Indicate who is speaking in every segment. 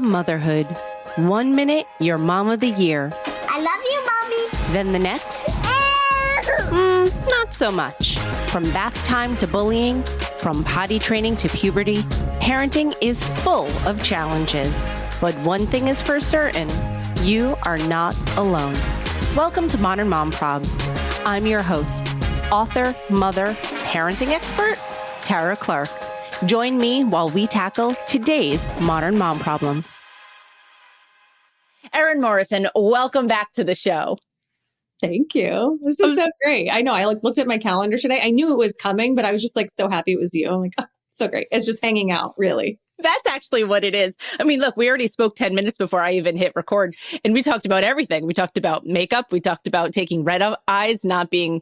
Speaker 1: about motherhood. 1 minute, you're mom of the year.
Speaker 2: I love you, Mommy.
Speaker 1: Then the next, not so much. From bath time to bullying, from potty training to puberty, parenting is full of challenges. But one thing is for certain, you are not alone. Welcome to Modern Mom Probs. I'm your host, author, mother, parenting expert, Tara Clark. Join me while we tackle today's modern mom problems. Erin Morrison, welcome back to the show.
Speaker 3: Thank you. This is so great. I know. I looked at my calendar today. I knew it was coming, but I was just so happy it was you. I'm like, oh, so great. It's just hanging out, really.
Speaker 1: That's actually what it is. I mean, look, we already spoke 10 minutes before I even hit record, and we talked about everything. We talked about makeup. We talked about taking red eyes, not being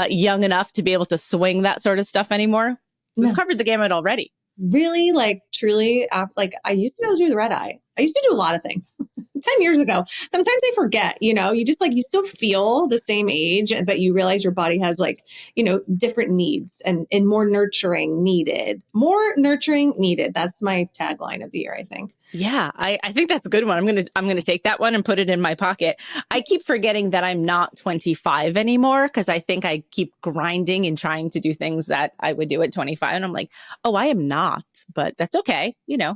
Speaker 1: young enough to be able to swing that sort of stuff anymore. We've covered the gamut already.
Speaker 3: Really, truly, I used to be able to do the red eye. I used to do a lot of things 10 years ago. Sometimes I forget, you just you still feel the same age, but you realize your body has different needs and more nurturing needed. More nurturing needed. That's my tagline of the year, I think.
Speaker 1: Yeah, I think that's a good one. I'm gonna take that one and put it in my pocket. I keep forgetting that I'm not 25 anymore because I think I keep grinding and trying to do things that I would do at 25. And I'm like, oh, I am not, but that's okay.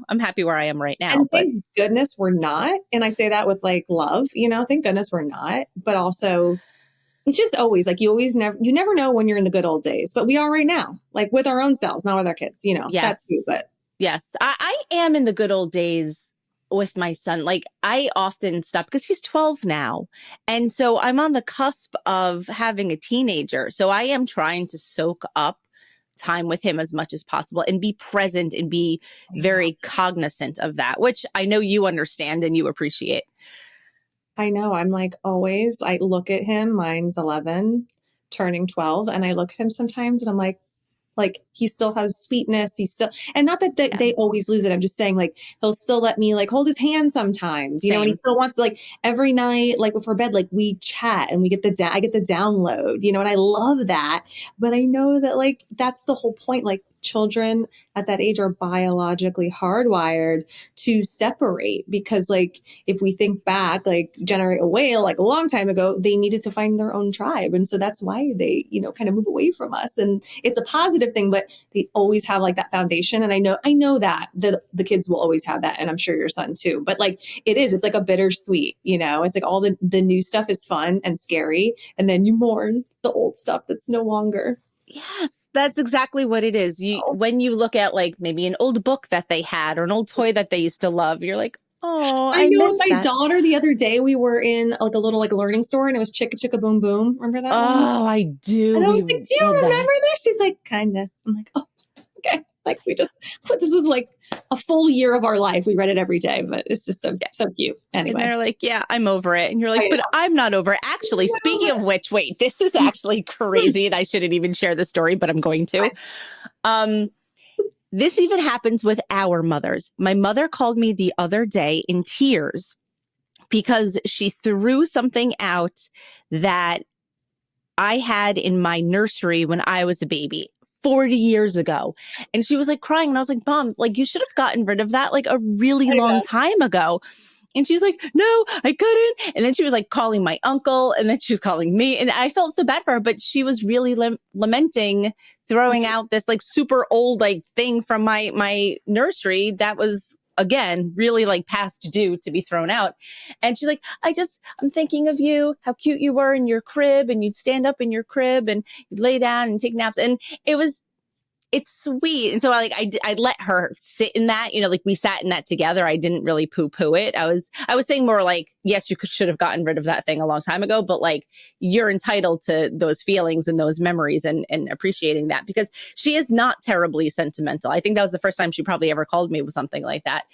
Speaker 1: I'm happy where I am right now.
Speaker 3: And thank goodness we're not. And I say that with love, thank goodness we're not, but also it's just always you never know when you're in the good old days, but we are right now, with our own selves, not with our kids,
Speaker 1: Yes.
Speaker 3: That's you, but.
Speaker 1: Yes, I am in the good old days with my son. I often stop because he's 12 now. And so I'm on the cusp of having a teenager. So I am trying to soak up time with him as much as possible and be present and be very cognizant of that, which I know you understand and you appreciate.
Speaker 3: I know. I'm always, I look at him, mine's 11, turning 12. And I look at him sometimes and I'm like, he still has sweetness. And not that they always lose it. I'm just saying he'll still let me hold his hand sometimes, and he still wants to every night, before bed, we chat and we get I get the download, and I love that. But I know that that's the whole point. Children at that age are biologically hardwired to separate because if we think back, generate a whale, a long time ago, they needed to find their own tribe. And so that's why they, kind of move away from us. And it's a positive thing, but they always have that foundation. And I know that the kids will always have that. And I'm sure your son too, but it's a bittersweet, it's all the new stuff is fun and scary. And then you mourn the old stuff that's no longer.
Speaker 1: Yes, that's exactly what it is. When you look at maybe an old book that they had or an old toy that they used to love, you're like, oh, I know.
Speaker 3: With my daughter the other day, we were in a little learning store and it was Chicka Chicka Boom Boom. Remember that one?
Speaker 1: Oh, I do.
Speaker 3: And I was like, do you remember this? She's like, kind of. I'm like, oh, okay. This was a full year of our life. We read it every day, but it's just so cute. Anyway.
Speaker 1: And they're like, yeah, I'm over it. And you're like, but I'm not over it. Actually, speaking of which, wait, this is actually crazy and I shouldn't even share the story, but I'm going to. This even happens with our mothers. My mother called me the other day in tears because she threw something out that I had in my nursery when I was a baby 40 years ago. And she was crying. And I was like, Mom, you should have gotten rid of that a really long time ago. And she's like, no, I couldn't. And then she was calling my uncle and then she was calling me. And I felt so bad for her, but she was really lamenting throwing out this super old thing from my nursery that was, again, really past due to be thrown out. And she's like, I'm thinking of you, how cute you were in your crib and you'd stand up in your crib and you'd lay down and take naps. And it's sweet. And so I let her sit in that, we sat in that together. I didn't really poo-poo it. I was saying more yes, you should have gotten rid of that thing a long time ago, but you're entitled to those feelings and those memories and appreciating that because she is not terribly sentimental. I think that was the first time she probably ever called me with something like that.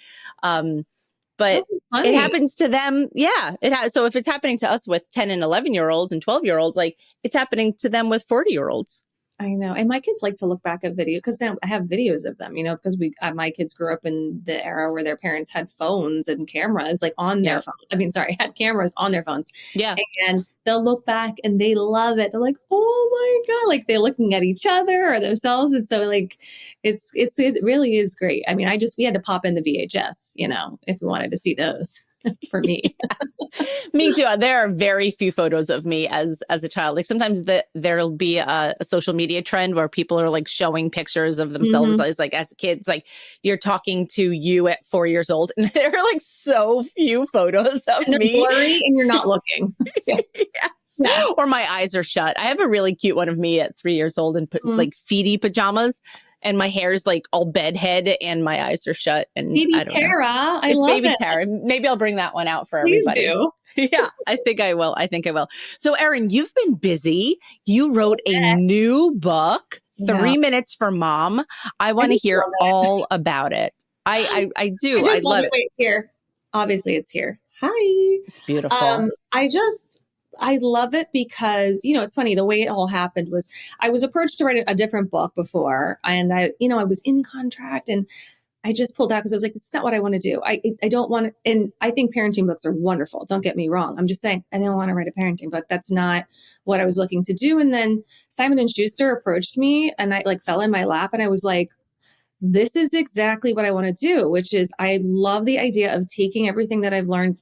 Speaker 1: But it happens to them. Yeah, it has. So if it's happening to us with 10 and 11-year-olds and 12-year-olds, it's happening to them with 40-year-olds.
Speaker 3: I know. And my kids like to look back at video because now I have videos of them, because my kids grew up in the era where their parents had phones and cameras like on their phones. I mean, sorry, had cameras on their phones.
Speaker 1: Yeah.
Speaker 3: And they'll look back and they love it. They're like, oh my God, like they're looking at each other or themselves. And so like, it really is great. I mean, we had to pop in the VHS, if we wanted to see those for me.
Speaker 1: Me too. There are very few photos of me as a child. Like sometimes there'll be a social media trend where people are like showing pictures of themselves as kids. Like you're talking to you at 4 years old, and there are like so few photos of
Speaker 3: and
Speaker 1: me.
Speaker 3: Blurry, and you're not looking.
Speaker 1: Yes. Yeah. Or my eyes are shut. I have a really cute one of me at 3 years old in like feety pajamas. And my hair's like all bedhead and my eyes are shut. And
Speaker 3: Baby
Speaker 1: I don't
Speaker 3: Tara.
Speaker 1: know.
Speaker 3: I
Speaker 1: It's
Speaker 3: love
Speaker 1: Baby
Speaker 3: it.
Speaker 1: Tara. Maybe I'll bring that one out for
Speaker 3: Please
Speaker 1: everybody.
Speaker 3: do.
Speaker 1: Yeah, I think I will. So Erin, you've been busy. You wrote a new book, 3 Minutes for Mom. I want to hear all about it. I do. I love it.
Speaker 3: Wait, here. Obviously it's here. Hi.
Speaker 1: It's beautiful.
Speaker 3: I love it because, it's funny, the way it all happened was I was approached to write a different book before. And I was in contract and I just pulled out because I was like, this is not what I want to do. I don't want to. And I think parenting books are wonderful. Don't get me wrong. I'm just saying, I don't want to write a parenting book. That's not what I was looking to do. And then Simon and Schuster approached me and I like fell in my lap and I was like, this is exactly what I want to do, which is I love the idea of taking everything that I've learned,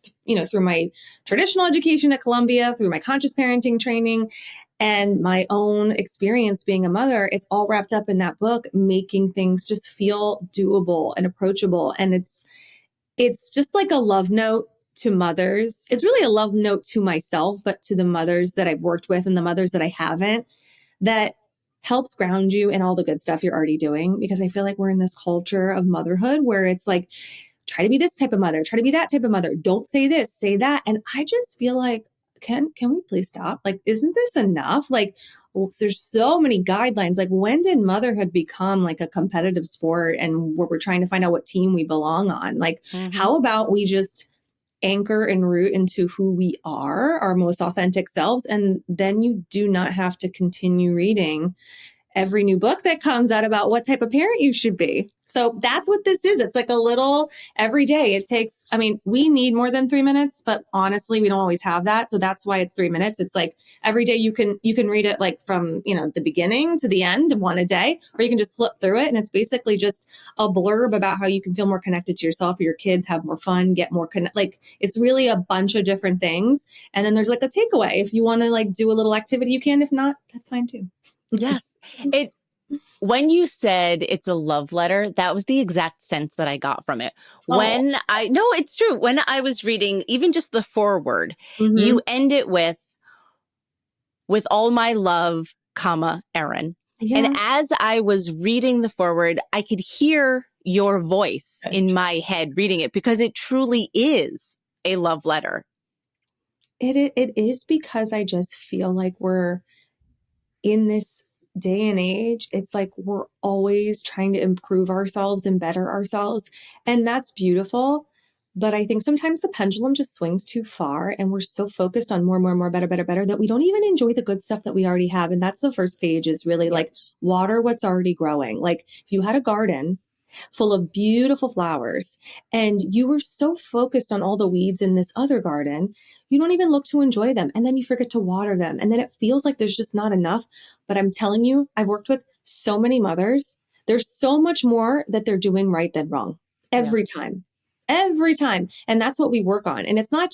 Speaker 3: through my traditional education at Columbia, through my conscious parenting training and my own experience being a mother. It's all wrapped up in that book, making things just feel doable and approachable. And it's just like a love note to mothers. It's really a love note to myself, but to the mothers that I've worked with and the mothers that I haven't, that helps ground you in all the good stuff you're already doing. Because I feel like we're in this culture of motherhood where it's like, try to be this type of mother, try to be that type of mother. Don't say this, say that. And I just feel like, can we please stop? Like, isn't this enough? Like, there's so many guidelines. Like, when did motherhood become like a competitive sport and where we're trying to find out what team we belong on? Like, how about we just anchor and root into who we are, our most authentic selves. And then you do not have to continue reading every new book that comes out about what type of parent you should be. So that's what this is. It's like a little every day. It takes, we need more than 3 minutes, but honestly, we don't always have that. So that's why it's 3 minutes. It's like every day you can read it like from, the beginning to the end, one a day, or you can just flip through it. And it's basically just a blurb about how you can feel more connected to yourself or your kids, have more fun, get more like it's really a bunch of different things. And then there's like a takeaway. If you want to like do a little activity, you can. If not, that's fine too.
Speaker 1: Yes. When you said it's a love letter, that was the exact sense that I got from it. No, it's true. When I was reading even just the foreword, you end it with all my love, comma, Erin. Yeah. And as I was reading the foreword, I could hear your voice in my head reading it because it truly is a love letter.
Speaker 3: It is because I just feel like we're in this day and age. It's like we're always trying to improve ourselves and better ourselves. And that's beautiful. But I think sometimes the pendulum just swings too far and we're so focused on more, better, that we don't even enjoy the good stuff that we already have. And that's the first page is really like water what's already growing. Like if you had a garden full of beautiful flowers and you were so focused on all the weeds in this other garden, you don't even look to enjoy them. And then you forget to water them. And then it feels like there's just not enough. But I'm telling you, I've worked with so many mothers. There's so much more that they're doing right than wrong every time. And that's what we work on. And it's not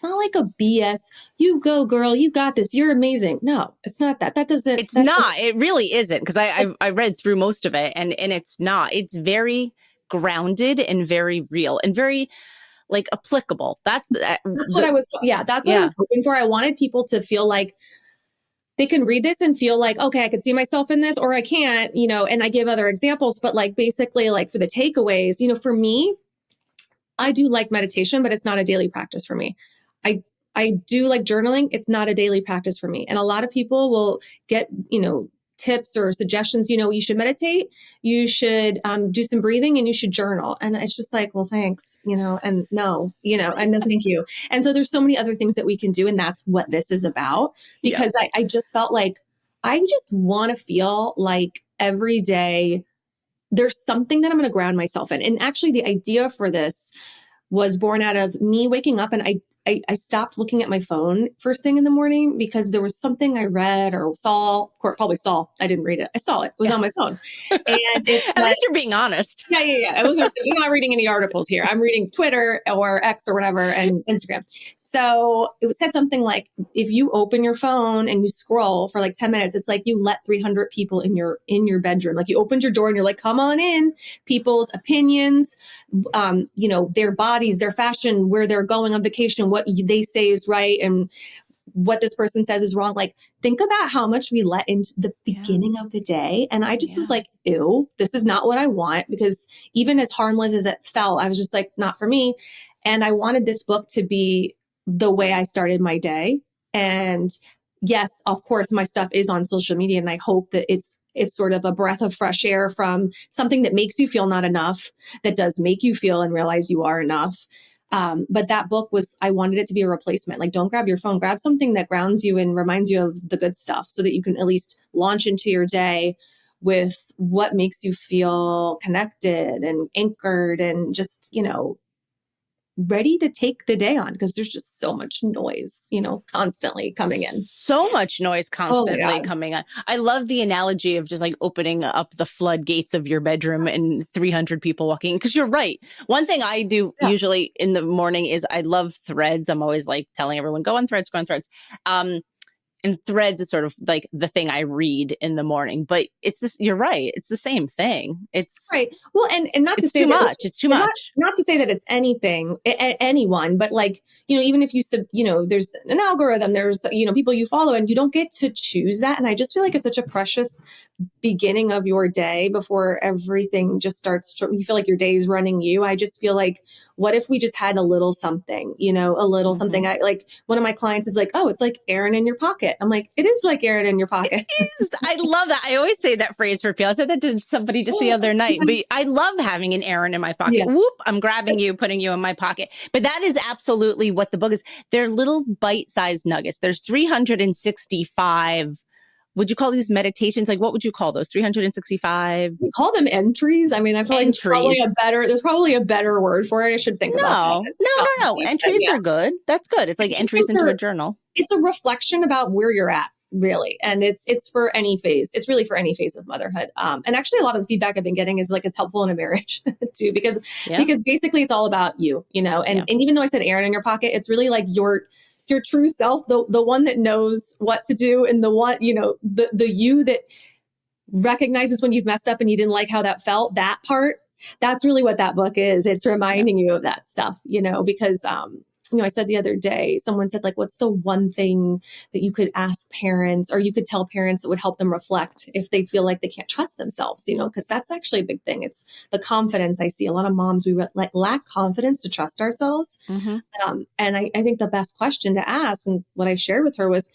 Speaker 3: like a BS, you go girl, you got this, you're amazing. No, it's not that.
Speaker 1: It really isn't. Because I read through most of it and it's not. It's very grounded and very real and very like applicable. That's what I was
Speaker 3: hoping for. I wanted people to feel like they can read this and feel like, okay, I could see myself in this or I can't, and I give other examples, but like basically like for the takeaways, for me, I do like meditation, but it's not a daily practice for me. I do like journaling. It's not a daily practice for me. And a lot of people will get, tips or suggestions, you should meditate, you should do some breathing and you should journal. And it's just like, well, thanks, and no, and no, thank you. And so there's so many other things that we can do. And that's what this is about, because I just felt like I just want to feel like every day there's something that I'm going to ground myself in. And actually, the idea for this was born out of me waking up, and I stopped looking at my phone first thing in the morning because there was something I read or saw, or probably saw. I didn't read it. I saw it. It was on my phone. And it's
Speaker 1: At least you're being honest.
Speaker 3: Yeah. I'm not reading any articles here. I'm reading Twitter or X or whatever and Instagram. So it said something like, if you open your phone and you scroll for like 10 minutes, it's like you let 300 people in your bedroom. Like you opened your door and you're like, come on in, people's opinions, their bodies, their fashion, where they're going on vacation, what they say is right. And what this person says is wrong. Like, think about how much we let into the beginning of the day. And I just was like, ew, this is not what I want. Because even as harmless as it felt, I was just like, not for me. And I wanted this book to be the way I started my day. And yes, of course, my stuff is on social media. And I hope that it's sort of a breath of fresh air from something that makes you feel not enough, that does make you feel and realize you are enough. But that book I wanted it to be a replacement. Like, don't grab your phone, grab something that grounds you and reminds you of the good stuff so that you can at least launch into your day with what makes you feel connected and anchored and just, ready to take the day on, because there's just so much noise, constantly coming in.
Speaker 1: So much noise constantly coming on. I love the analogy of just like opening up the floodgates of your bedroom and 300 people walking. Because you're right. One thing I do usually in the morning is I love Threads. I'm always like telling everyone, go on Threads, go on Threads. And Threads is sort of like the thing I read in the morning, but it's this, you're right. It's the same thing. It's
Speaker 3: right. Well, and not to say
Speaker 1: too much. It's too much.
Speaker 3: Not to say that it's anything, anyone, but like, even if there's an algorithm, there's, people you follow, and you don't get to choose that. And I just feel like it's such a precious beginning of your day before everything just starts. You feel like your day is running you. I just feel like, what if we just had a little something, something. I like, one of my clients is like, oh, it's like Erin in your pocket. I'm like, it is like Erin in your pocket.
Speaker 1: It is. I love that. I always say that phrase for people. I said that to somebody just the other night, but I love having an Erin in my pocket. Yeah. Whoop, I'm grabbing you, putting you in my pocket. But that is absolutely what the book is. They're little bite-sized nuggets. There's 365. Would you call these meditations? Like, what would you call those? 365?
Speaker 3: We call them entries. I mean, I feel like there's probably a better word for it. I should think about that.
Speaker 1: No. Entries are good. That's good. It's like entries into a journal.
Speaker 3: It's a reflection about where you're at, really. And it's for any phase. It's really for any phase of motherhood. And actually, a lot of the feedback I've been getting is like, it's helpful in a marriage too, because basically it's all about you, and even though I said Erin in your pocket, it's really like your true self, the one that knows what to do, and the one, the you that recognizes when you've messed up and you didn't like how that felt, that part. That's really what that book is. It's reminding you of that stuff, because, I said the other day, someone said, like, what's the one thing that you could ask parents, or you could tell parents that would help them reflect if they feel like they can't trust themselves, because that's actually a big thing. It's the confidence. I see a lot of moms, we lack confidence to trust ourselves. Mm-hmm. And I think the best question to ask, and what I shared with her, was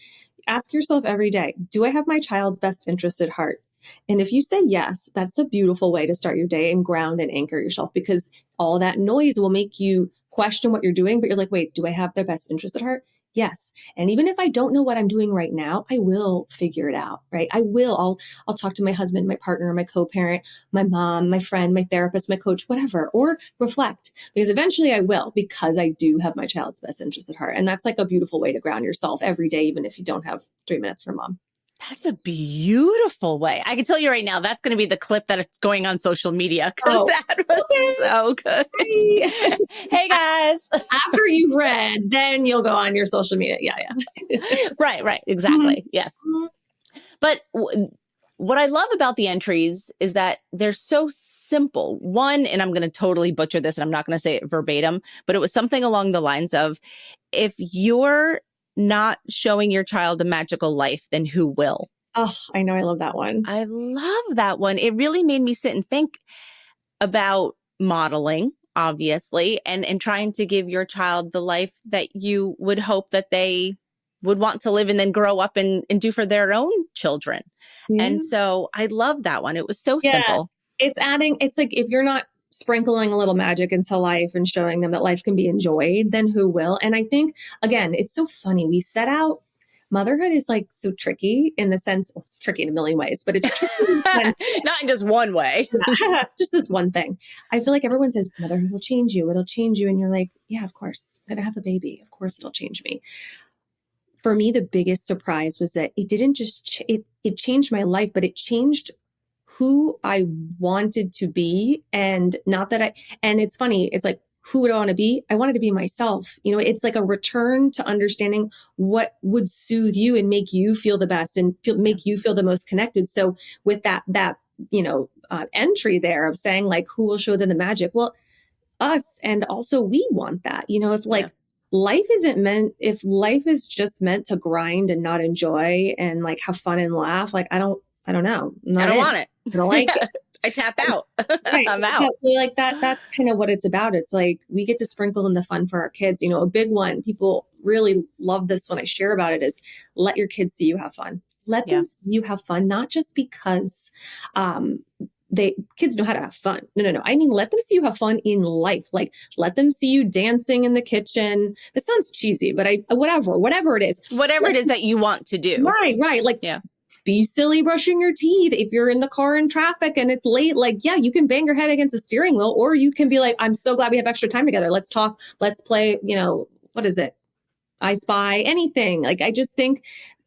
Speaker 3: ask yourself every day, do I have my child's best interest at heart? And if you say yes, that's a beautiful way to start your day and ground and anchor yourself, because all that noise will make you question what you're doing, but you're like, wait, do I have their best interest at heart? Yes. And even if I don't know what I'm doing right now, I will figure it out, right? I'll talk to my husband, my partner, my co-parent, my mom, my friend, my therapist, my coach, whatever, or reflect, because eventually I will, because I do have my child's best interest at heart. And that's like a beautiful way to ground yourself every day, even if you don't have 3 minutes for mom.
Speaker 1: That's a beautiful way. I can tell you right now, that's going to be the clip that it's going on social media, because that was so good. Hey, guys.
Speaker 3: After you've read, then you'll go on your social media. Yeah.
Speaker 1: Right. Exactly. Mm-hmm. Yes. But what I love about the entries is that they're so simple. One, and I'm going to totally butcher this, and I'm not going to say it verbatim, but it was something along the lines of, if you're not showing your child a magical life, then who will?
Speaker 3: Oh, I know. I love that one.
Speaker 1: I love that one. It really made me sit and think about modeling, obviously, and trying to give your child the life that you would hope that they would want to live and then grow up and do for their own children. Yeah. And so I love that one. It was so simple.
Speaker 3: It's like, if you're not sprinkling a little magic into life and showing them that life can be enjoyed, then who will? And I think, again, it's so funny. We set out motherhood is like so tricky in the sense, well, it's tricky in a million ways, but it's tricky in the sense,
Speaker 1: not in just one way.
Speaker 3: just this one thing. I feel like everyone says motherhood will change you. It'll change you. And you're like, yeah, of course. I'm going to have a baby. Of course it'll change me. For me, the biggest surprise was that it didn't just, it changed my life, but it changed who I wanted to be. And not that and it's funny. It's like, who would I want to be? I wanted to be myself. You know, it's like a return to understanding what would soothe you and make you feel the best and make you feel the most connected. So with that, entry there of saying like, who will show them the magic? Well, us. And also we want that, if like life if life is just meant to grind and not enjoy and like have fun and laugh, like, I don't know.
Speaker 1: I don't want it.
Speaker 3: I don't like it.
Speaker 1: I tap out.
Speaker 3: Right.
Speaker 1: I'm out.
Speaker 3: So like that's kind of what it's about. It's like we get to sprinkle in the fun for our kids. A big one, people really love this when I share about it, is let your kids see you have fun. Let them see you have fun, not just because kids know how to have fun. No. I mean, let them see you have fun in life. Like, let them see you dancing in the kitchen. This sounds cheesy, but whatever it is.
Speaker 1: Whatever it is that you want to do.
Speaker 3: Right. Like, be silly brushing your teeth. If you're in the car in traffic and it's late, like, you can bang your head against the steering wheel, or you can be like, I'm so glad we have extra time together. Let's talk. Let's play, what is it? I Spy, anything. Like, I just think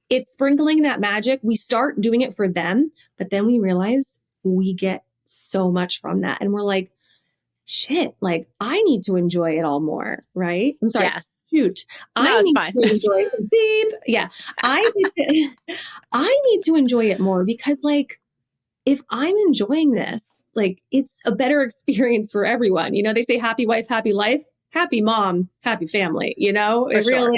Speaker 3: it's sprinkling that magic. We start doing it for them, but then we realize we get so much from that. And we're like, shit, like, I need to enjoy it all more. Right. I'm sorry.
Speaker 1: Yes.
Speaker 3: Shoot.
Speaker 1: No, it's fine.
Speaker 3: To enjoy it. Beep. Yeah. I need to enjoy it more, because like, if I'm enjoying this, like, it's a better experience for everyone. They say happy wife, happy life, happy mom, happy family,
Speaker 1: For sure.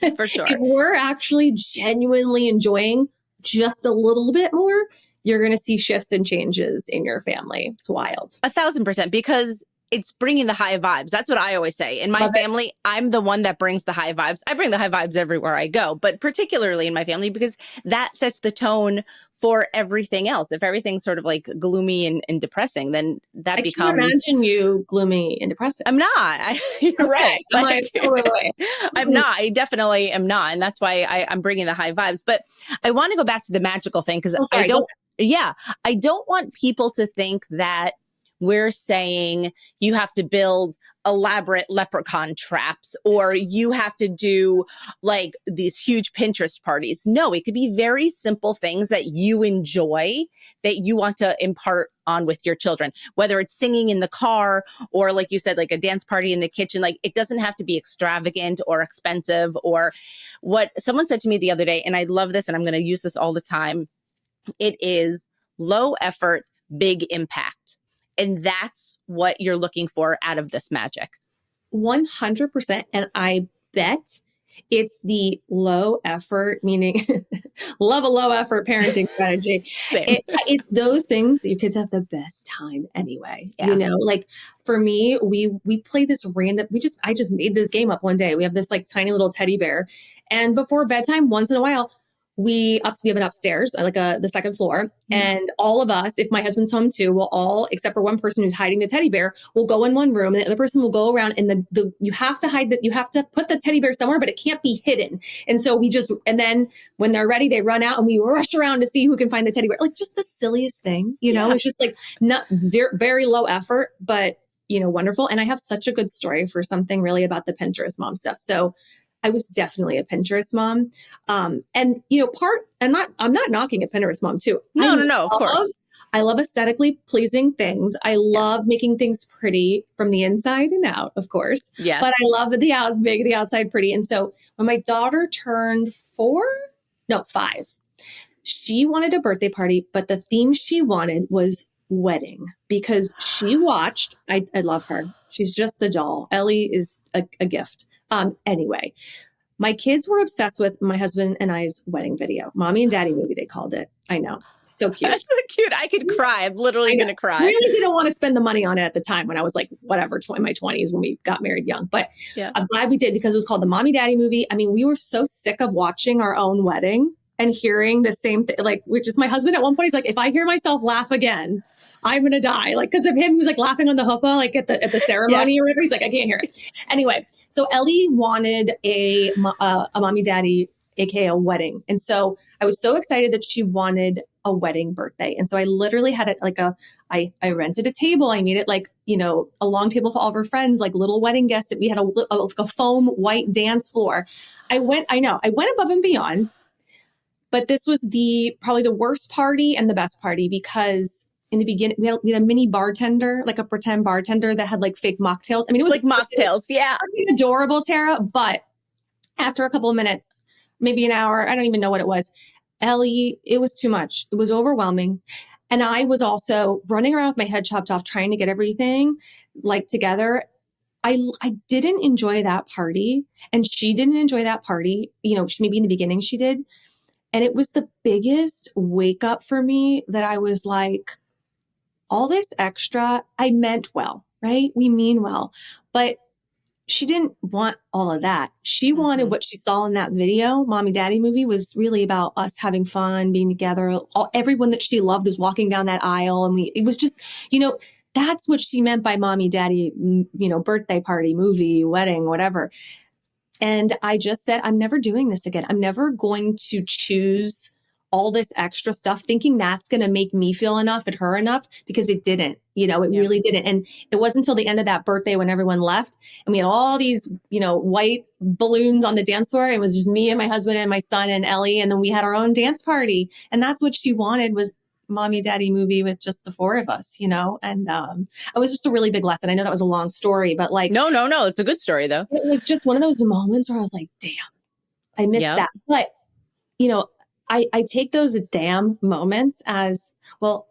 Speaker 3: If we're actually genuinely enjoying just a little bit more, you're going to see shifts and changes in your family. It's wild.
Speaker 1: 1,000%, because it's bringing the high vibes. That's what I always say. In my family, I'm the one that brings the high vibes. I bring the high vibes everywhere I go, but particularly in my family, because that sets the tone for everything else. If everything's sort of like gloomy and depressing, then that becomes...
Speaker 3: I can't imagine you gloomy and depressing.
Speaker 1: I'm not. You're right. Wait. I'm not. I definitely am not. And that's why I'm bringing the high vibes. But I want to go back to the magical thing, because I don't want people to think that we're saying you have to build elaborate leprechaun traps, or you have to do like these huge Pinterest parties. No, it could be very simple things that you enjoy, that you want to impart on with your children, whether it's singing in the car or, like you said, like a dance party in the kitchen. Like, it doesn't have to be extravagant or expensive. Or what someone said to me the other day, and I love this, and I'm going to use this all the time. It is low effort, big impact. And that's what you're looking for out of this magic.
Speaker 3: 100%. And I bet it's the low effort, meaning love a low effort parenting strategy. It's those things that your kids have the best time anyway. Like, for me, we play this random, I just made this game up one day. We have this like tiny little teddy bear. And before bedtime, once in a while, we have an upstairs, like the second floor. And all of us, if my husband's home too, will all, except for one person who's hiding the teddy bear, will go in one room, and the other person will go around, and you have to hide that. You have to put the teddy bear somewhere, but it can't be hidden. And so and then when they're ready, they run out and we rush around to see who can find the teddy bear. Like, just the silliest thing, it's just like very low effort, but wonderful. And I have such a good story for something really about the Pinterest mom stuff. So I was definitely a Pinterest mom. And I'm not knocking a Pinterest mom too.
Speaker 1: No, of course.
Speaker 3: I love aesthetically pleasing things. I love making things pretty from the inside and out, of course.
Speaker 1: Yes.
Speaker 3: But I love making the outside pretty. And so when my daughter turned 5, she wanted a birthday party, but the theme she wanted was wedding, because she watched, I love her. She's just a doll. Ellie is a gift. Anyway, my kids were obsessed with my husband and I's wedding video. Mommy and Daddy movie, they called it. I know. So cute.
Speaker 1: That's so cute. I could cry. I'm literally going to cry.
Speaker 3: Really didn't want to spend the money on it at the time when I was like, whatever, in my 20s when we got married young. But I'm glad we did, because it was called the Mommy Daddy movie. I mean, we were so sick of watching our own wedding and hearing the same thing. Like, which is my husband at one point, he's like, if I hear myself laugh again, I'm going to die. Like, because of him, he was like laughing on the chuppah, like at the ceremony or whatever. He's like, I can't hear it. Anyway, so Ellie wanted a mommy daddy AKA a wedding. And so I was so excited that she wanted a wedding birthday. And so I literally had it like I rented a table. I made it like, a long table for all of her friends, like little wedding guests. We had a foam white dance floor. I went above and beyond, but this was probably the worst party and the best party, because in the beginning we had a mini bartender, like a pretend bartender that had like fake mocktails. I mean, it was
Speaker 1: like mocktails. Yeah.
Speaker 3: Adorable, Tara. But after a couple of minutes, maybe an hour, I don't even know what it was, Ellie, it was too much. It was overwhelming. And I was also running around with my head chopped off, trying to get everything like together. I didn't enjoy that party, and she didn't enjoy that party. Maybe in the beginning she did. And it was the biggest wake up for me that I was like, all this extra, I meant well, right? We mean well, but she didn't want all of that. She wanted what she saw in that video. Mommy Daddy movie was really about us having fun, being together. Everyone that she loved was walking down that aisle. And it was just, that's what she meant by Mommy Daddy, birthday party, movie, wedding, whatever. And I just said, I'm never doing this again. I'm never going to choose all this extra stuff thinking that's going to make me feel enough and her enough, because it didn't, really didn't. And it wasn't until the end of that birthday when everyone left and we had all these, white balloons on the dance floor. It was just me and my husband and my son and Ellie. And then we had our own dance party. And that's what she wanted, was Mommy Daddy movie with just the four of us, and it was just a really big lesson. I know that was a long story, but like,
Speaker 1: no, it's a good story though.
Speaker 3: It was just one of those moments where I was like, damn, I missed that. But, I take those damn moments as, well,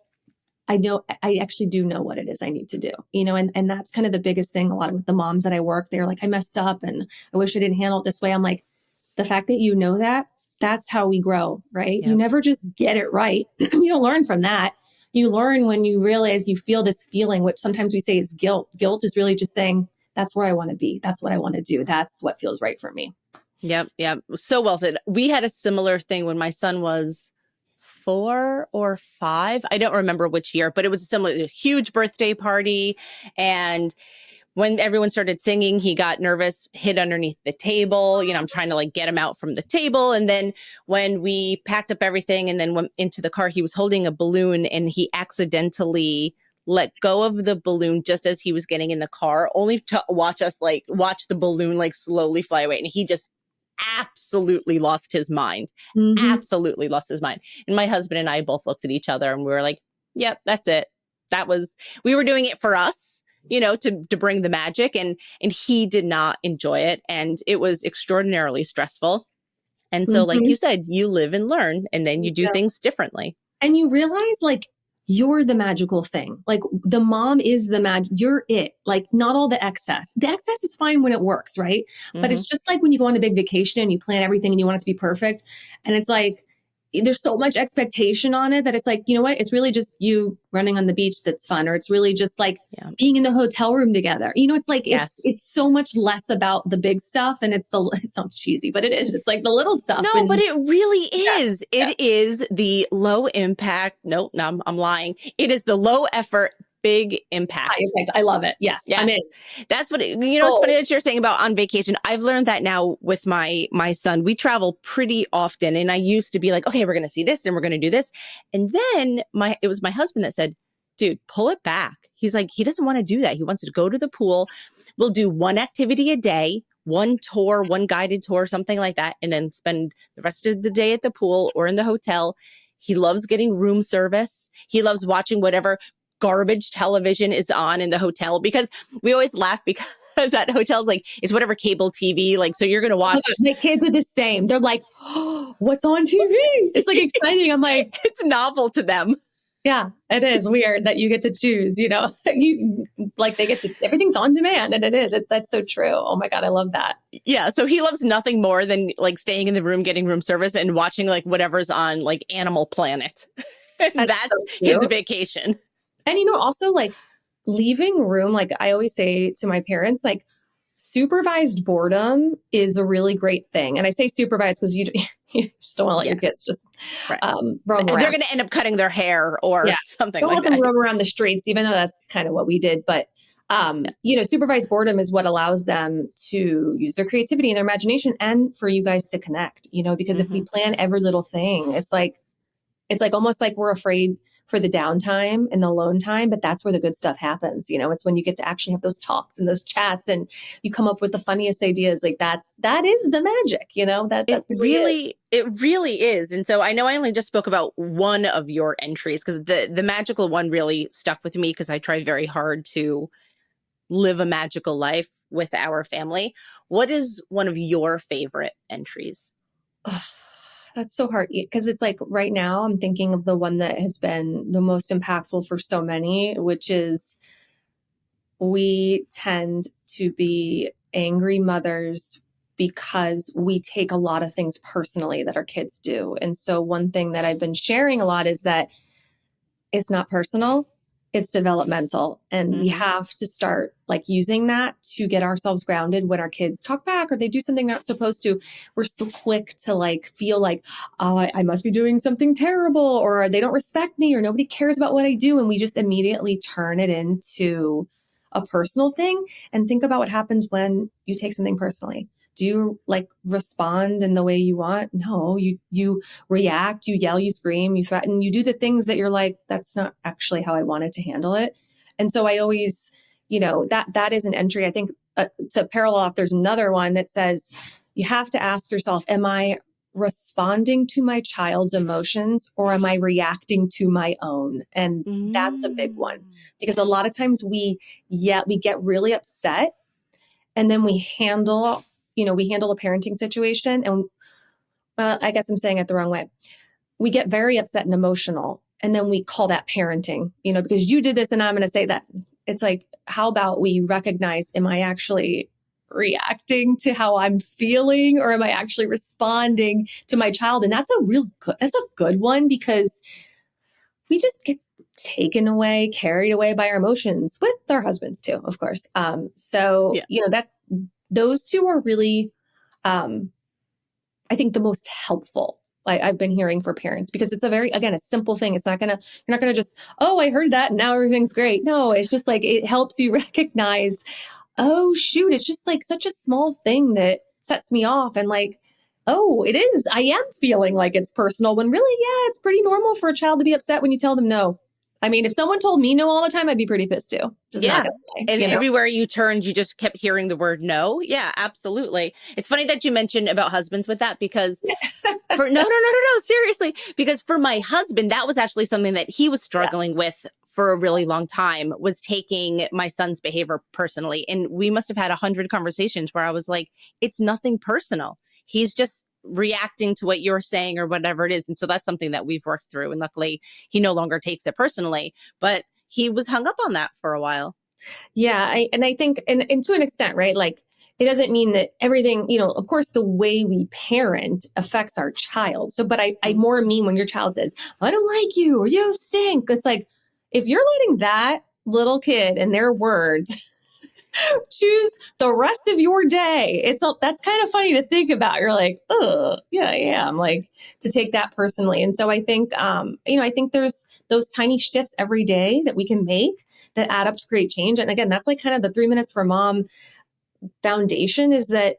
Speaker 3: I actually do know what it is I need to do, and that's kind of the biggest thing. A lot of with the moms that I work, they're like, I messed up and I wish I didn't handle it this way. I'm like, the fact that that's how we grow, right? You never just get it right. You don't learn from that. You learn when you realize you feel this feeling, which sometimes we say is guilt. Guilt is really just saying, that's where I want to be. That's what I want to do. That's what feels right for me.
Speaker 1: Yep. So well said. We had a similar thing when my son was 4 or 5. I don't remember which year, but it was a huge birthday party. And when everyone started singing, he got nervous, hid underneath the table. I'm trying to like get him out from the table. And then when we packed up everything and then went into the car, he was holding a balloon and he accidentally let go of the balloon just as he was getting in the car, only to watch the balloon like slowly fly away. And he just absolutely lost his mind. Absolutely lost his mind. And my husband and I both looked at each other and we were like, yep, that's it. We were doing it for us, to bring the magic, and he did not enjoy it. And it was extraordinarily stressful. And so, like you said, you live and learn, and then you do things differently.
Speaker 3: And you realize like, you're the magical thing. Like the mom is the magic. You're it. Like not all the excess. The excess is fine when it works, right? But it's just like when you go on a big vacation and you plan everything and you want it to be perfect. And it's like, there's so much expectation on it that it's like, you know what? It's really just you running on the beach that's fun. Or it's really just like being in the hotel room together. It's like, it's so much less about the big stuff. And it sounds cheesy, but it is. It's like the little stuff.
Speaker 1: No, but it really is. It is the low impact. No, I'm lying. It is the low effort, big impact.
Speaker 3: I love it. Yes. I mean,
Speaker 1: that's what it's funny that you're saying about on vacation. I've learned that now with my son. We travel pretty often, and I used to be like, okay, we're going to see this and we're going to do this. And then it was my husband that said, dude, pull it back. He's like, he doesn't want to do that. He wants to go to the pool. We'll do one activity a day, one tour, one guided tour, something like that, and then spend the rest of the day at the pool or in the hotel. He loves getting room service. He loves watching whatever garbage television is on in the hotel, because we always laugh because at hotels, like it's whatever cable TV, like, so you're going to watch.
Speaker 3: My kids are the same. They're like, oh, what's on TV? It's like exciting. I'm like,
Speaker 1: it's novel to them.
Speaker 3: Yeah, it is weird that you get to choose, you they get to, everything's on demand, and it is. That's so true. Oh my God, I love that.
Speaker 1: Yeah. So he loves nothing more than like staying in the room, getting room service and watching like whatever's on like Animal Planet. That's so his vacation.
Speaker 3: And, also like leaving room, like I always say to my parents, like supervised boredom is a really great thing. And I say supervised because you just don't want to let your kids just roam around.
Speaker 1: They're going to end up cutting their hair or something
Speaker 3: don't
Speaker 1: like
Speaker 3: let them roam around the streets, even though that's kind of what we did. But Supervised boredom is what allows them to use their creativity and their imagination and for you guys to connect, because if we plan every little thing, it's like almost like we're afraid for the downtime and the alone time, but that's where the good stuff happens. It's when you get to actually have those talks and those chats and you come up with the funniest ideas. Like that is the magic,
Speaker 1: It really is. And so I know I only just spoke about one of your entries because the magical one really stuck with me because I try very hard to live a magical life with our family. What is one of your favorite entries?
Speaker 3: That's so hard because it's like right now I'm thinking of the one that has been the most impactful for so many, which is we tend to be angry mothers because we take a lot of things personally that our kids do. And so one thing that I've been sharing a lot is that it's not personal, it's developmental. And we have to start like using that to get ourselves grounded when our kids talk back or they do something not supposed to. We're so quick to like feel like, oh, I must be doing something terrible or they don't respect me or nobody cares about what I do. And we just immediately turn it into a personal thing. And think about what happens when you take something personally. Do you like respond in the way you want? No, you react, you yell, you scream, you threaten, you do the things that you're like, that's not actually how I wanted to handle it. And so I always, that is an entry. I think to parallel off, there's another one that says you have to ask yourself, am I responding to my child's emotions or am I reacting to my own? And that's a big one because a lot of times we get really upset and then we handle a parenting situation and I guess I'm saying it the wrong way. We get very upset and emotional and then we call that parenting, because you did this and I'm going to say that. It's like, how about we recognize, am I actually reacting to how I'm feeling or am I actually responding to my child? And that's a good one because we just get taken away, carried away by our emotions with our husbands too, of course. That those two are really, I think the most helpful I've been hearing for parents because it's a simple thing. You're not going to just, oh, I heard that and now everything's great. No, it's just like, it helps you recognize, oh shoot, it's just like such a small thing that sets me off. And like, oh, it is, I am feeling like it's personal when really, yeah, it's pretty normal for a child to be upset when you tell them no. I mean, if someone told me no all the time, I'd be pretty pissed too. Just not gonna lie,
Speaker 1: and everywhere you turned, you just kept hearing the word no. Yeah, absolutely. It's funny that you mentioned about husbands with that because no, seriously. Because for my husband, that was actually something that he was struggling with for a really long time, was taking my son's behavior personally. And we must have had 100 conversations where I was like, it's nothing personal. He's just reacting to what you're saying or whatever it is. And so that's something that we've worked through. And luckily, he no longer takes it personally. But he was hung up on that for a while.
Speaker 3: Yeah. I think, and to an extent, right? Like it doesn't mean that everything, of course, the way we parent affects our child. So, but I more mean when your child says, I don't like you or you stink. It's like, if you're letting that little kid and their words choose the rest of your day, that's kind of funny to think about. You're like, oh yeah, I am, like, to take that personally. And so I think, I think there's those tiny shifts every day that we can make that add up to create change. And again, that's like kind of the 3 minutes for mom foundation, is that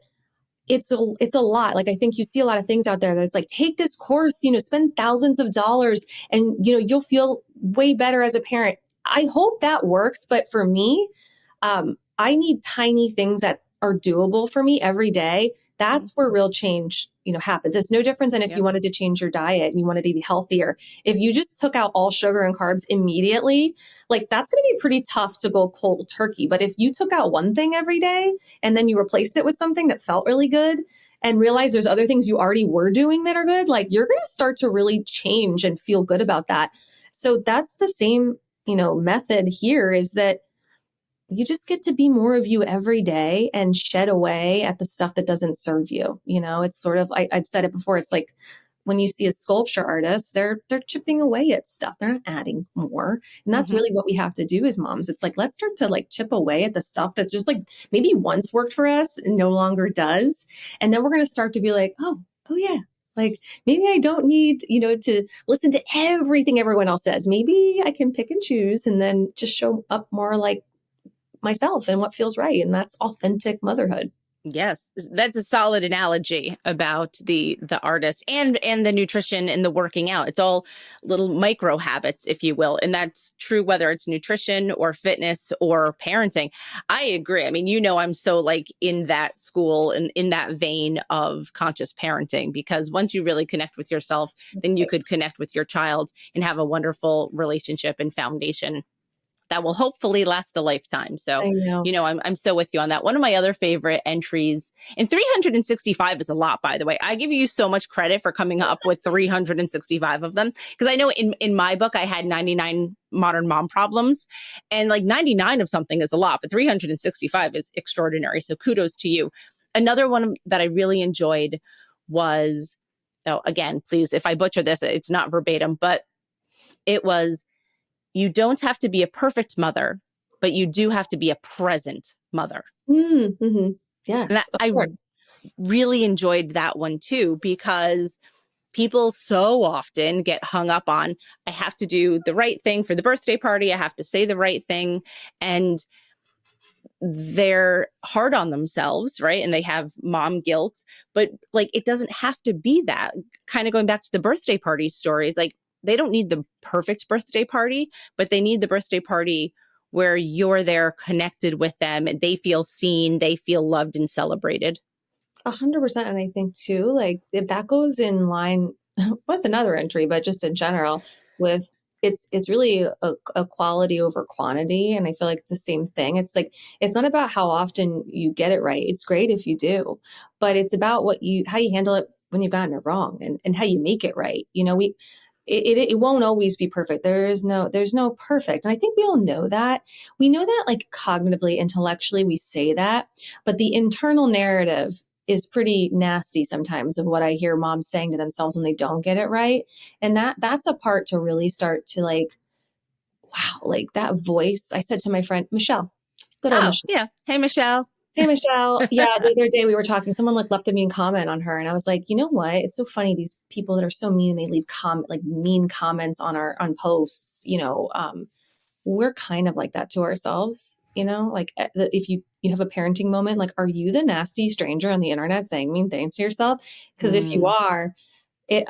Speaker 3: it's a lot. Like, I think you see a lot of things out there that's like, take this course, spend thousands of dollars and, you'll feel way better as a parent. I hope that works. But for me, I need tiny things that are doable for me every day. That's where real change, happens. It's no different than if you wanted to change your diet and you wanted to be healthier. If you just took out all sugar and carbs immediately, like that's going to be pretty tough to go cold turkey. But if you took out one thing every day and then you replaced it with something that felt really good and realize there's other things you already were doing that are good, like you're going to start to really change and feel good about that. So that's the same, method here, is that you just get to be more of you every day and shed away at the stuff that doesn't serve you. It's sort of, I've said it before. It's like when you see a sculpture artist, they're chipping away at stuff. They're not adding more. And that's really what we have to do as moms. It's like, let's start to like chip away at the stuff that just like maybe once worked for us and no longer does. And then we're going to start to be like, oh yeah. Like maybe I don't need, to listen to everything everyone else says. Maybe I can pick and choose and then just show up more like myself and what feels right. And that's authentic motherhood.
Speaker 1: Yes, that's a solid analogy about the artist and the nutrition and the working out. It's all little micro habits, if you will. And that's true whether it's nutrition or fitness or parenting. I agree. I mean, I'm so like in that school and in that vein of conscious parenting, because once you really connect with yourself, then you could connect with your child and have a wonderful relationship and foundation that will hopefully last a lifetime. So,
Speaker 3: I know.
Speaker 1: I'm so with you on that. One of my other favorite entries, and 365 is a lot, by the way. I give you so much credit for coming up with 365 of them, because I know in my book, I had 99 modern mom problems, and like 99 of something is a lot, but 365 is extraordinary. So kudos to you. Another one that I really enjoyed was, oh, again, please, if I butcher this, it's not verbatim, but it was, you don't have to be a perfect mother, but you do have to be a present mother.
Speaker 3: Mm-hmm.
Speaker 1: And
Speaker 3: Yes, of
Speaker 1: I
Speaker 3: course.
Speaker 1: really enjoyed that one too, because people so often get hung up on, I have to do the right thing for the birthday party. I have to say the right thing. And they're hard on themselves, right? And they have mom guilt, but like, it doesn't have to be that. Kind of going back to the birthday party stories, like they don't need the perfect birthday party, but they need the birthday party where you're there connected with them and they feel seen, they feel loved and celebrated.
Speaker 3: 100%. And I think too, like if that goes in line with another entry, but just in general, with it's really a quality over quantity. And I feel like it's the same thing. It's like it's not about how often you get it right. It's great if you do, but it's about how you handle it when you've gotten it wrong and how you make it right. It won't always be perfect. There's no perfect. And I think we all know that. We know that like cognitively, intellectually, we say that, but the internal narrative is pretty nasty sometimes of what I hear moms saying to themselves when they don't get it right. And that's a part to really start to like, wow, like that voice. I said to my friend, Michelle, good old
Speaker 1: Oh,
Speaker 3: Michelle.
Speaker 1: yeah. Hey, Michelle.
Speaker 3: Hey, Michelle. Yeah, the other day we were talking, someone like left a mean comment on her. And I was like, you know what? It's so funny. These people that are so mean and they leave like mean comments on posts, we're kind of like that to ourselves, like if you have a parenting moment, like, are you the nasty stranger on the internet saying mean things to yourself? Because if you
Speaker 1: Mm,
Speaker 3: are, it,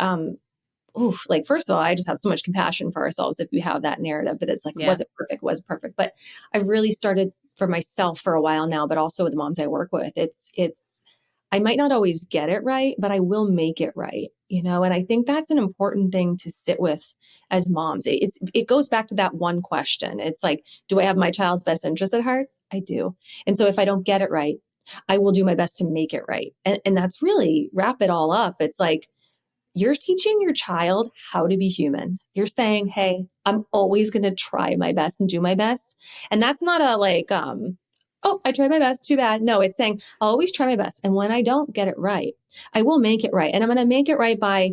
Speaker 3: oof, like, first of all, I just have so much compassion for ourselves if we have that narrative that it's like,
Speaker 1: yeah.
Speaker 3: was it perfect? Was it perfect? But I've really started for myself for a while now, but also with the moms I work with, I might not always get it right, but I will make it right, and I think that's an important thing to sit with as moms. It goes back to that one question. It's like, do I have my child's best interest at heart? I do. And so if I don't get it right, I will do my best to make it right. And that's really wrap it all up. It's like, you're teaching your child how to be human. You're saying, hey, I'm always going to try my best and do my best. And that's not a like, oh, I tried my best, too bad. No, it's saying, I'll always try my best. And when I don't get it right, I will make it right. And I'm going to make it right by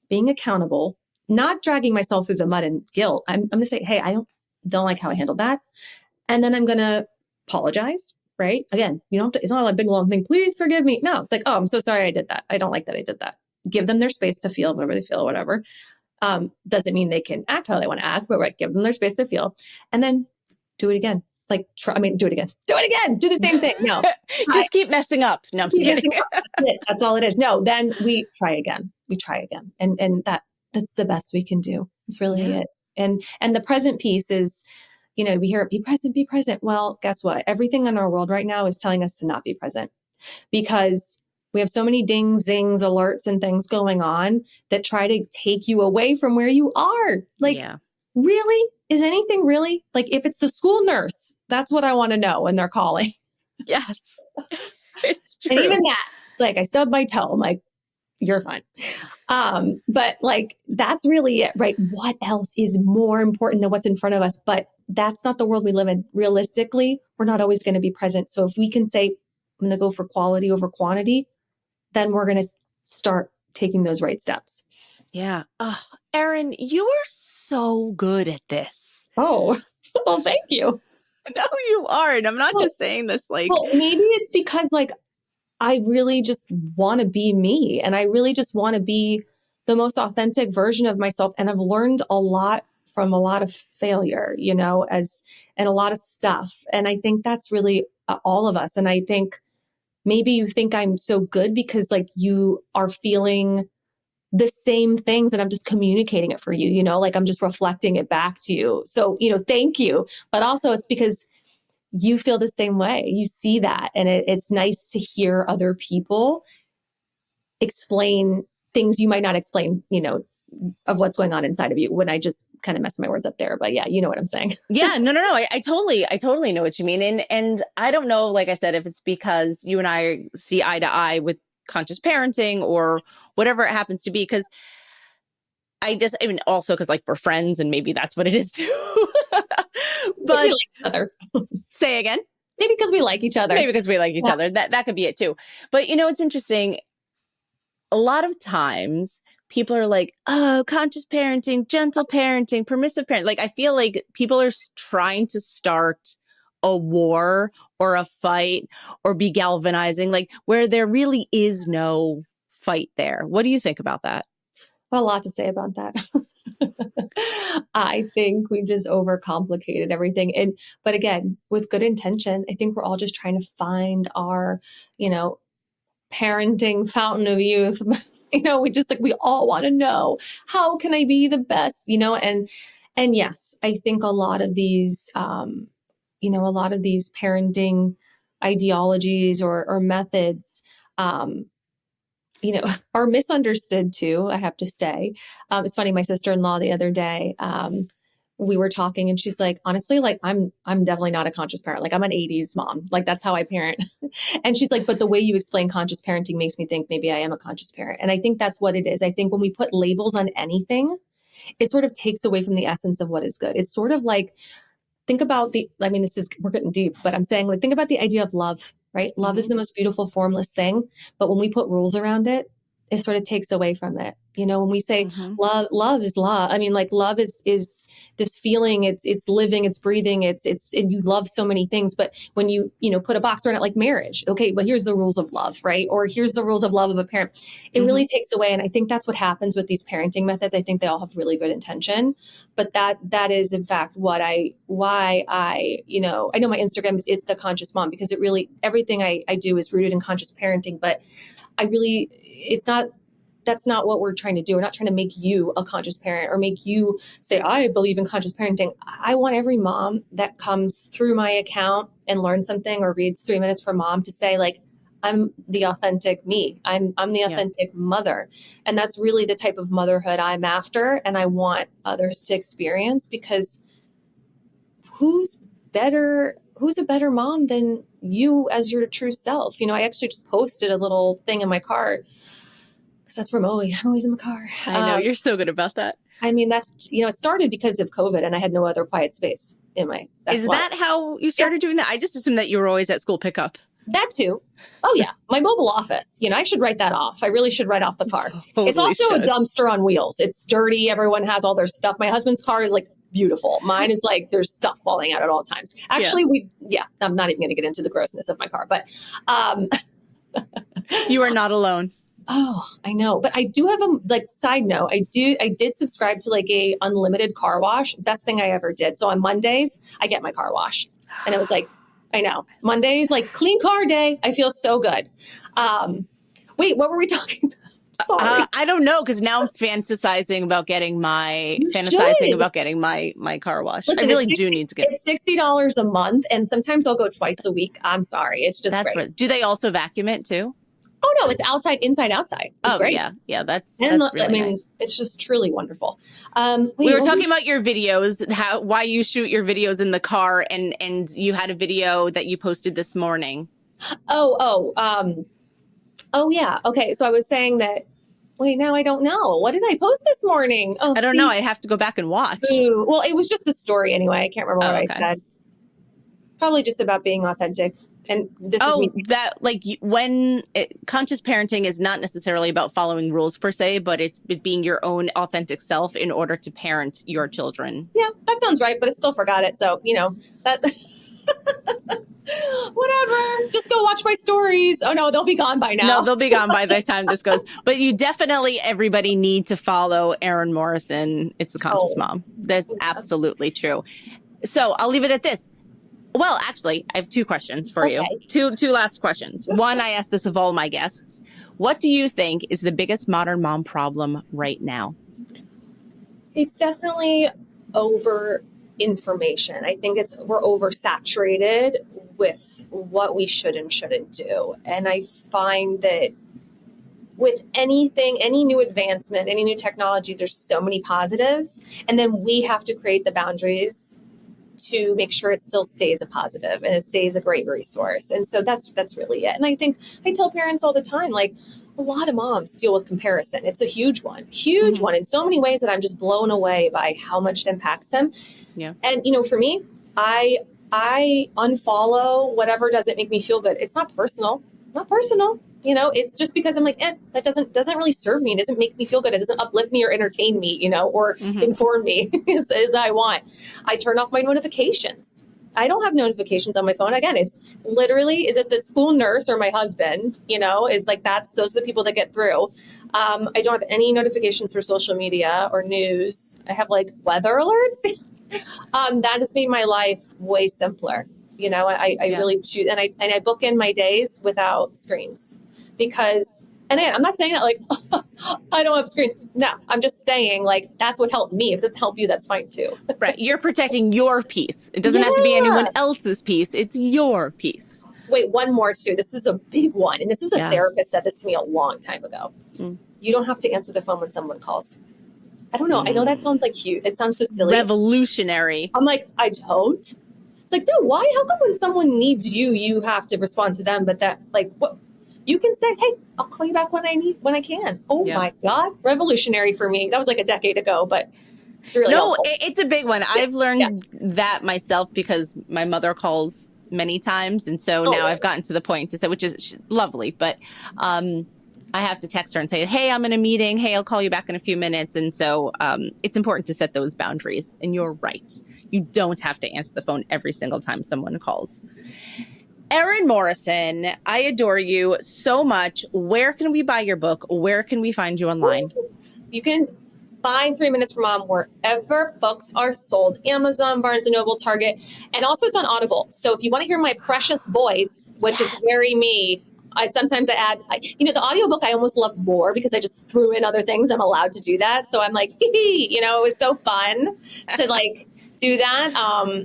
Speaker 3: being accountable, not dragging myself through the mud and guilt. I'm going to say, hey, I don't like how I handled that. And then I'm going to apologize. Right. Again, you don't have to, it's not like a big long thing. Please forgive me. No, it's like, oh, I'm so sorry I did that. I don't like that I did that. Give them their space to feel whatever they feel, or whatever. Doesn't mean they can act how they want to act, but right, give them their space to feel. And then do it again. Like, do it again. Do it again. Do the same thing. No.
Speaker 1: Just keep messing up. No, I'm just kidding.
Speaker 3: That's all it is. No, then we try again. We try again. And that's the best we can do. It's really
Speaker 1: Yeah.
Speaker 3: it. And the present piece is, we hear it, be present, be present. Well, guess what? Everything in our world right now is telling us to not be present because we have so many dings, zings, alerts, and things going on that try to take you away from where you are. Like,
Speaker 1: Yeah.
Speaker 3: really? Is anything really? Like, if it's the school nurse, that's what I want to know when they're calling.
Speaker 1: Yes. It's true.
Speaker 3: And even that, it's like, I stubbed my toe. I'm like, you're fine. But like, that's really it, right? What else is more important than what's in front of us? But that's not the world we live in. Realistically, we're not always going to be present. So if we can say, I'm going to go for quality over quantity, then we're going to start taking those right steps.
Speaker 1: Yeah. Oh, Erin, you are so good at this.
Speaker 3: Oh, well, thank you.
Speaker 1: No, you are. And I'm not just saying this like.
Speaker 3: Well, maybe it's because like, I really just want to be me and I really just want to be the most authentic version of myself. And I've learned a lot from a lot of failure, and a lot of stuff. And I think that's really all of us. And I think maybe you think I'm so good because like you are feeling the same things and I'm just communicating it for you, like I'm just reflecting it back to you. So, thank you. But also it's because you feel the same way. You see that. And it's nice to hear other people explain things you might not explain, of what's going on inside of you, when I just kind of messed my words up there. But yeah, you know what I'm saying.
Speaker 1: Yeah, no. I totally know what you mean. And I don't know, like I said, if it's because you and I see eye to eye with conscious parenting or whatever it happens to be. Cause also because like we're friends and maybe that's what it is too. But
Speaker 3: we like each other.
Speaker 1: Say again.
Speaker 3: Maybe because we like each other.
Speaker 1: Maybe because we like each other. That could be it too. But it's interesting. A lot of times people are like, oh, conscious parenting, gentle parenting, permissive parenting. Like, I feel like people are trying to start a war or a fight or be galvanizing, like where there really is no fight there. What do you think about that?
Speaker 3: A lot to say about that. I think we've just overcomplicated everything. But again, with good intention, I think we're all just trying to find our, parenting fountain of youth. We just we all want to know, how can I be the best, and yes, I think a lot of these, parenting ideologies or methods, are misunderstood too, I have to say. It's funny, my sister-in-law the other day, we were talking and she's like, honestly, like I'm definitely not a conscious parent. Like I'm an 80s mom. Like that's how I parent. And she's like, but the way you explain conscious parenting makes me think maybe I am a conscious parent. And I think that's what it is. I think when we put labels on anything, it sort of takes away from the essence of what is good. It's sort of like, think about we're getting deep, but I'm saying like, think about the idea of love, right? Love is the most beautiful, formless thing. But when we put rules around it, it sort of takes away from it. When we say love is love, like love is this feeling, it's living, it's breathing, it's and you love so many things. But when you put a box around it, like marriage, okay, but here's the rules of love, right? Or here's the rules of love of a parent. It really takes away. And I think that's what happens with these parenting methods. I think they all have really good intention, but that is in fact why I know my Instagram it's the conscious mom, because it really, everything I do is rooted in conscious parenting. But that's not what we're trying to do. We're not trying to make you a conscious parent or make you say, I believe in conscious parenting. I want every mom that comes through my account and learns something or reads 3 minutes for mom to say, like, I'm the authentic me. I'm the authentic mother. And that's really the type of motherhood I'm after. And I want others to experience, because who's a better mom than you as your true self? I actually just posted a little thing in my car, because that's where I'm always in my car.
Speaker 1: I know, you're so good about that.
Speaker 3: That's, it started because of COVID and I had no other quiet space in my,
Speaker 1: Is that how you started doing that? I just assumed that you were always at school pickup.
Speaker 3: That too. Oh yeah. My mobile office, I should write that off. I really should write off the car.
Speaker 1: Totally
Speaker 3: it's also
Speaker 1: should.
Speaker 3: A dumpster on wheels. It's dirty. Everyone has all their stuff. My husband's car is like beautiful. Mine is like, there's stuff falling out at all times. Actually, I'm not even going to get into the grossness of my car, but,
Speaker 1: you are not alone.
Speaker 3: Oh, I know. But I do have side note, I did subscribe to like a unlimited car wash. Best thing I ever did. So on Mondays, I get my car wash. And it was like, I know, Mondays, like clean car day. I feel so good. Wait, what were we talking about? Sorry.
Speaker 1: I don't know, because now I'm fantasizing about getting my car wash. Listen, I really do need to get it.
Speaker 3: It's $60 a month, and sometimes I'll go twice a week. I'm sorry. It's just great.
Speaker 1: Right. Do they also vacuum it too?
Speaker 3: Oh no, it's outside, inside, outside. It's great.
Speaker 1: Yeah, that's really nice.
Speaker 3: It's just truly wonderful.
Speaker 1: We were talking about your videos, why you shoot your videos in the car, and you had a video that you posted this morning.
Speaker 3: Oh yeah. Okay, so I was saying that. Wait, now I don't know. What did I post this morning? Oh,
Speaker 1: I don't know. I have to go back and watch.
Speaker 3: Ooh, well, it was just a story anyway. I can't remember what I said. Probably just about being authentic. And this is me.
Speaker 1: That conscious parenting is not necessarily about following rules per se, but it's being your own authentic self in order to parent your children.
Speaker 3: Yeah, that sounds right, but I still forgot it. So, that. whatever, just go watch my stories. Oh no, they'll be gone by now.
Speaker 1: No, they'll be gone by the time this goes. But you definitely, everybody need to follow Erin Morrison. It's the Conscious Mom. That's absolutely true. So I'll leave it at this. Well, actually, I have two questions for you. Two last questions. One, I asked this of all my guests. What do you think is the biggest modern mom problem right now?
Speaker 3: It's definitely over information. I think we're oversaturated with what we should and shouldn't do. And I find that with anything, any new advancement, any new technology, there's so many positives. And then we have to create the boundaries to make sure it still stays a positive and it stays a great resource. And so that's really it. And I think I tell parents all the time, like, a lot of moms deal with comparison. It's a huge one in so many ways that I'm just blown away by how much it impacts them.
Speaker 1: Yeah.
Speaker 3: And, for me, I unfollow whatever doesn't make me feel good. It's not personal. It's just because I'm like, that doesn't really serve me. It doesn't make me feel good. It doesn't uplift me or entertain me, or inform me as I want. I turn off my notifications. I don't have notifications on my phone. Again, it's literally, is it the school nurse or my husband, is like, those are the people that get through. I don't have any notifications for social media or news. I have like weather alerts. That has made my life way simpler. I really choose, and I book in my days without screens because, and again, I'm not saying that like, I don't have screens. No, I'm just saying like, that's what helped me. If it doesn't help you, that's fine too.
Speaker 1: Right. You're protecting your peace. It doesn't have to be anyone else's peace. It's your peace.
Speaker 3: Wait, one more too. This is a big one. And this was a therapist said this to me a long time ago. You don't have to answer the phone when someone calls. I don't know. I know that sounds like cute. It sounds so silly.
Speaker 1: Revolutionary.
Speaker 3: I'm like, I don't. It's like, no, why? How come when someone needs you, you have to respond to them? But that, like, what? You can say, hey, I'll call you back when I can. Oh my God. Revolutionary for me. That was like a decade ago, but it's really helpful.
Speaker 1: It's a big one. I've learned that myself because my mother calls many times. And so now I've gotten to the point to say, which is lovely, but I have to text her and say, hey, I'm in a meeting. Hey, I'll call you back in a few minutes. And so it's important to set those boundaries. And you're right. You don't have to answer the phone every single time someone calls. Erin Morrison, I adore you so much. Where can we buy your book? Where can we find you online?
Speaker 3: You can find 3 Minutes for Mom wherever books are sold. Amazon, Barnes & Noble, Target. And also it's on Audible. So if you want to hear my precious voice, which is very me, sometimes I add, the audiobook I almost love more because I just threw in other things. I'm allowed to do that. So I'm like, it was so fun to like do that.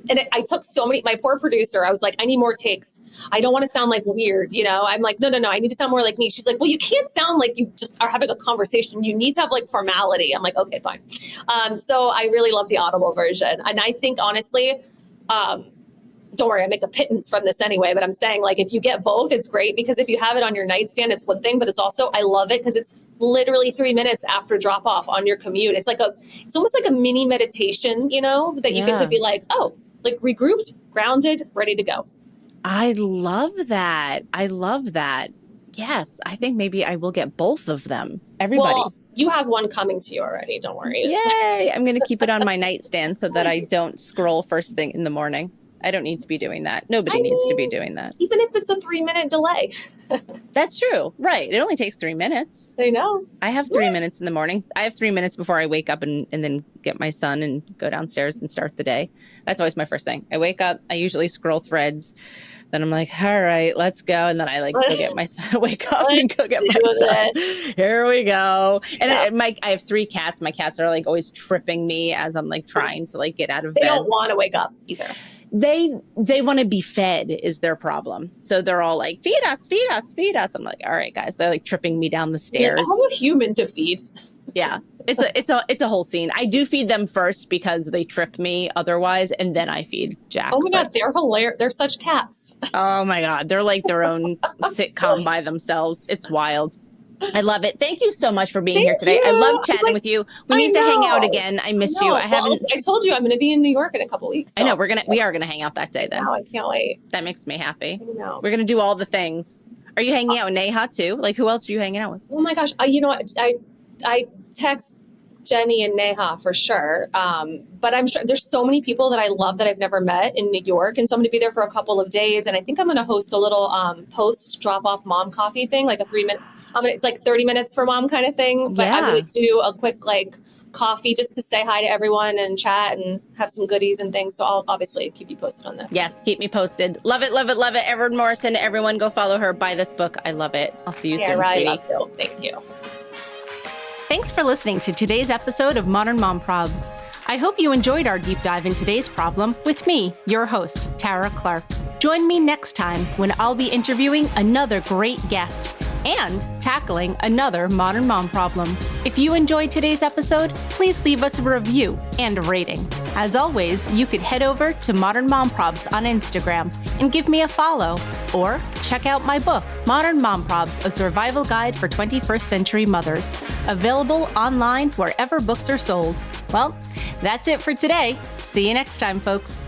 Speaker 3: And I took so many, my poor producer, I was like, I need more takes. I don't want to sound like weird. I'm like, no, I need to sound more like me. She's like, well, you can't sound like you just are having a conversation. You need to have like formality. I'm like, okay, fine. So I really love the Audible version. And I think honestly, don't worry, I make a pittance from this anyway, but I'm saying like, if you get both, it's great because if you have it on your nightstand, it's one thing, but it's also, I love it because it's literally 3 minutes after drop off on your commute. It's almost like a mini meditation, that you get to be like, like regrouped, grounded, ready to go.
Speaker 1: I love that. Yes. I think maybe I will get both of them. Everybody.
Speaker 3: Well, you have one coming to you already. Don't worry.
Speaker 1: Yay. I'm going to keep it on my nightstand so that I don't scroll first thing in the morning. I don't need to be doing that. Nobody needs to be doing that.
Speaker 3: Even if it's a 3-minute delay.
Speaker 1: That's true. Right. It only takes 3 minutes.
Speaker 3: I know.
Speaker 1: I have 3 minutes in the morning. I have 3 minutes before I wake up and then get my son and go downstairs and start the day. That's always my first thing. I wake up. I usually scroll threads. Then I'm like, all right, let's go. And then I like go get my son, wake up and go get my son. Here we go. And I have 3 cats. My cats are like always tripping me as I'm like trying to like get out of bed.
Speaker 3: They don't want to wake up either.
Speaker 1: They want to be fed is their problem. So they're all like, feed us, feed us, feed us. I'm like, all right, guys. They're like tripping me down the stairs.
Speaker 3: I'm a human to feed.
Speaker 1: Yeah, it's a whole scene. I do feed them first because they trip me otherwise, and then I feed Jack.
Speaker 3: Oh my God, they're hilarious. They're such cats.
Speaker 1: Oh my God, they're like their own sitcom by themselves. It's wild. I love it. Thank you so much for being here today. I love chatting with you. We need to hang out again. I miss you. I
Speaker 3: told you I'm going to be in New York in a couple weeks. So.
Speaker 1: I know we are going to hang out that day then.
Speaker 3: Oh, I can't wait.
Speaker 1: That makes me happy.
Speaker 3: I know.
Speaker 1: We're going to do all the things. Are you hanging out with Neha too? Like who else are you hanging out with?
Speaker 3: Oh my gosh. You know what? I text Jenny and Neha for sure. But I'm sure there's so many people that I love that I've never met in New York, and so I'm going to be there for a couple of days. And I think I'm going to host a little post drop off mom coffee thing, like a 3-minute. It's like 30 minutes for mom kind of thing. But I'm going to do a quick like coffee just to say hi to everyone and chat and have some goodies and things. So I'll obviously keep you posted on that.
Speaker 1: Yes, keep me posted. Love it, love it, love it. Erin Morrison, everyone go follow her. Buy this book. I love it. I'll see you soon,
Speaker 3: right.
Speaker 1: sweetie.
Speaker 3: Thank you.
Speaker 1: Thanks for listening to today's episode of Modern Mom Probs. I hope you enjoyed our deep dive in today's problem with me, your host, Tara Clark. Join me next time when I'll be interviewing another great guest and tackling another modern mom problem. If you enjoyed today's episode, please leave us a review and a rating. As always, you could head over to Modern Mom Probs on Instagram and give me a follow, or check out my book, Modern Mom Probs, A Survival Guide for 21st Century Mothers, available online wherever books are sold. Well, that's it for today. See you next time, folks.